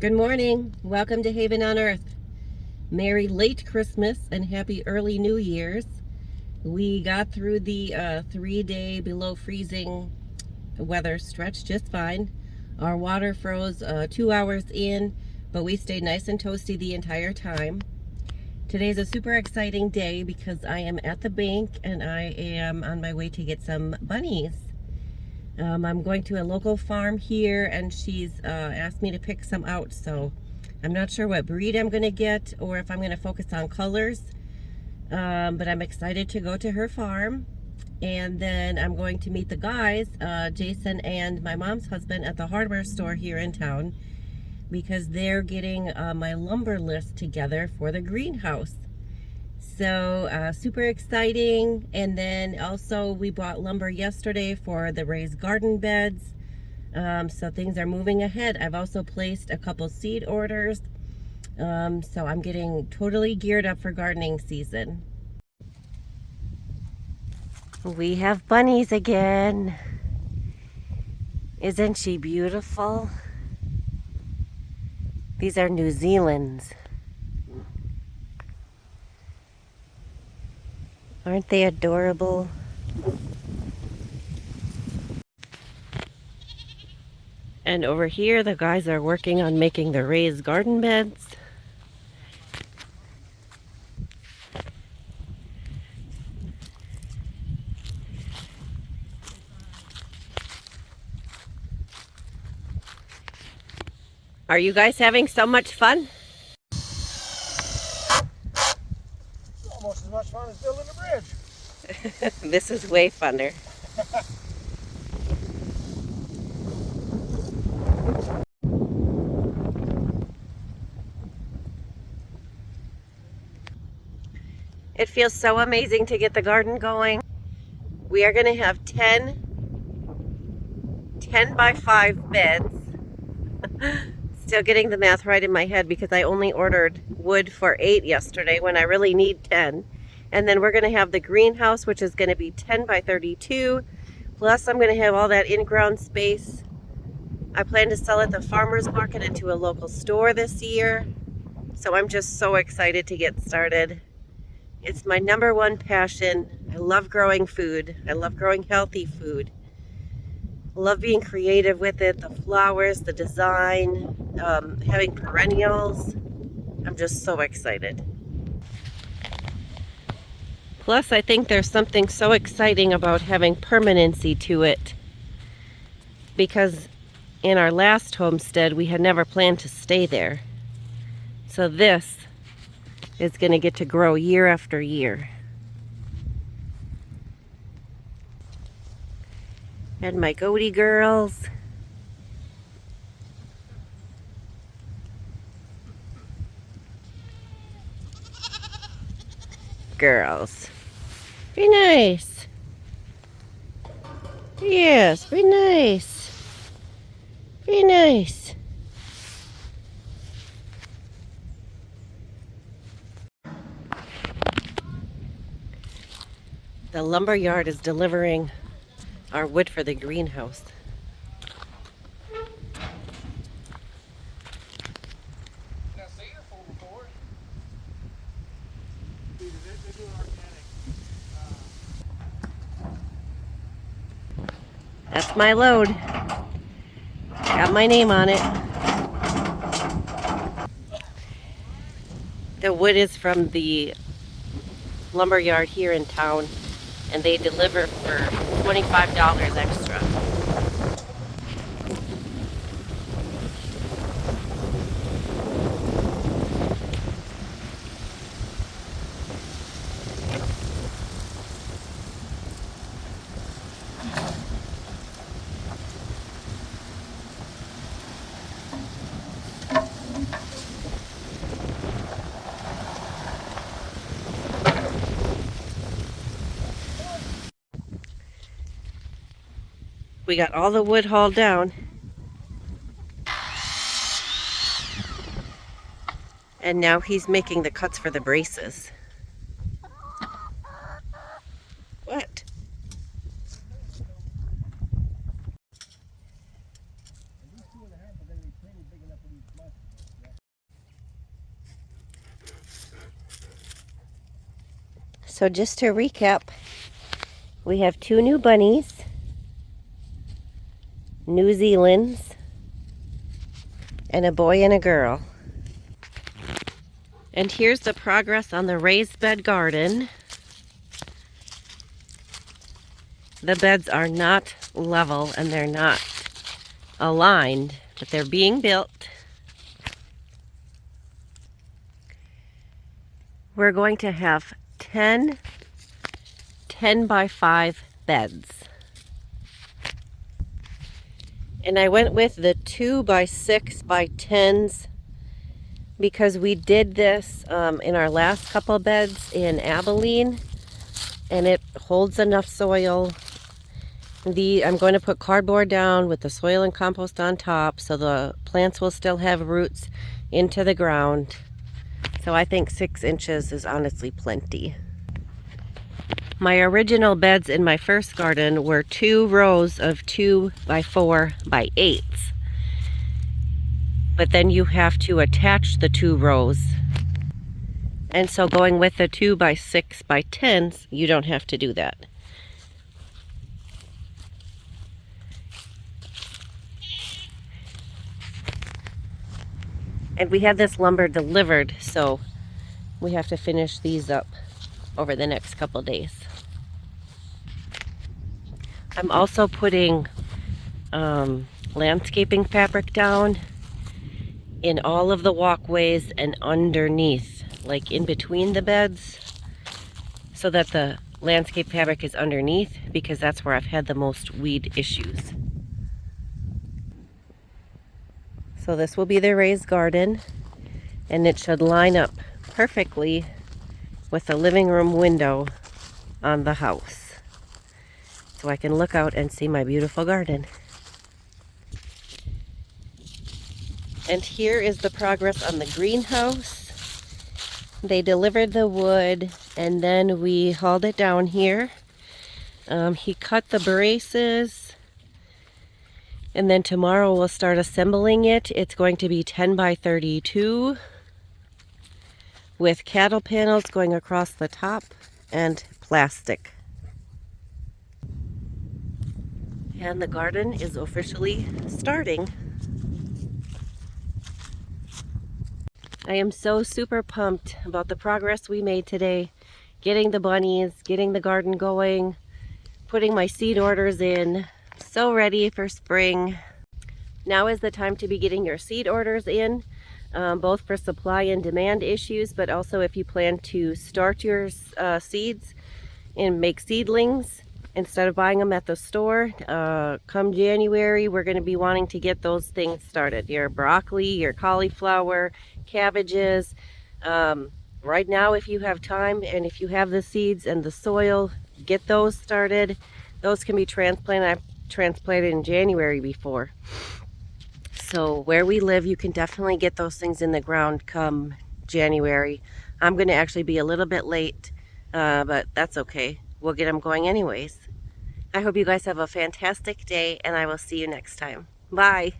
Good morning. Welcome to Haven on Earth. Merry late Christmas and happy early New Year's. We got through the 3-day below freezing weather stretch just fine. Our water froze 2 hours in, but we stayed nice and toasty the entire time. Today's a super exciting day because I am at the bank and I am on my way to get some bunnies. I'm going to a local farm here and she's asked me to pick some out, so I'm not sure what breed I'm going to get or if I'm going to focus on colors, but I'm excited to go to her farm. And then I'm going to meet the guys, Jason and my mom's husband, at the hardware store here in town because they're getting my lumber list together for the greenhouse. So super exciting. And then also we bought lumber yesterday for the raised garden beds. So things are moving ahead. I've also placed a couple seed orders. So I'm getting totally geared up for gardening season. We have bunnies again. Isn't she beautiful? These are New Zealand's. Aren't they adorable? And over here, the guys are working on making the raised garden beds. Are you guys having so much fun? Almost as much fun as building a bridge. This is way funner. It feels so amazing to get the garden going. We are going to have 10 by 5 beds. Still getting the math right in my head because I only ordered wood for 8 yesterday when I really need 10. And then we're going to have the greenhouse, which is going to be 10 by 32. Plus I'm going to have all that in-ground space. I plan to sell at the farmer's market and to a local store this year. So I'm just so excited to get started. It's my #1 passion. I love growing food. I love growing healthy food. I love being creative with it, the flowers, the design, having perennials. I'm just so excited. Plus, I think there's something so exciting about having permanency to it. Because in our last homestead, we had never planned to stay there. So this is going to get to grow year after year. And my goatee girls. Girls. Be nice. Yes, be nice. Be nice. The lumber yard is delivering our wood for the greenhouse. That's my load. Got my name on it. The wood is from the lumber yard here in town, and they deliver for $25 extra. We got all the wood hauled down. And now he's making the cuts for the braces. What? These 2.5 are going to be plenty big enough for these monsters. So just to recap, we have 2 new bunnies, New Zealand's, and a boy and a girl. And here's the progress on the raised bed garden. The beds are not level and they're not aligned, but they're being built. We're going to have 10 by 5 beds. And I went with the 2 by 6 by 10s because we did this in our last couple beds in Abilene, and it holds enough soil. I'm going to put cardboard down with the soil and compost on top so the plants will still have roots into the ground. So I think 6 inches is honestly plenty. My original beds in my first garden were 2 rows of 2 by 4 by 8s. But then you have to attach the 2 rows. And so going with the 2 by 6 by 10s, you don't have to do that. And we had this lumber delivered, so we have to finish these up over the next couple days. I'm also putting landscaping fabric down in all of the walkways and underneath, like in between the beds, so that the landscape fabric is underneath, because that's where I've had the most weed issues. So this will be the raised garden, and it should line up perfectly with the living room window on the house, so I can look out and see my beautiful garden. And here is the progress on the greenhouse. They delivered the wood and then we hauled it down here. He cut the braces, and then tomorrow we'll start assembling it. It's going to be 10 by 32 with cattle panels going across the top and plastic. And the garden is officially starting. I am so super pumped about the progress we made today, getting the bunnies, getting the garden going, putting my seed orders in, so ready for spring. Now is the time to be getting your seed orders in, both for supply and demand issues, but also if you plan to start your seeds and make seedlings instead of buying them at the store. Come January, we're going to be wanting to get those things started. Your broccoli, your cauliflower, cabbages. Right now, if you have time and if you have the seeds and the soil, get those started. Those can be transplanted. I've transplanted in January before. So where we live, you can definitely get those things in the ground come January. I'm going to actually be a little bit late, but that's okay. We'll get them going anyways. I hope you guys have a fantastic day, and I will see you next time. Bye.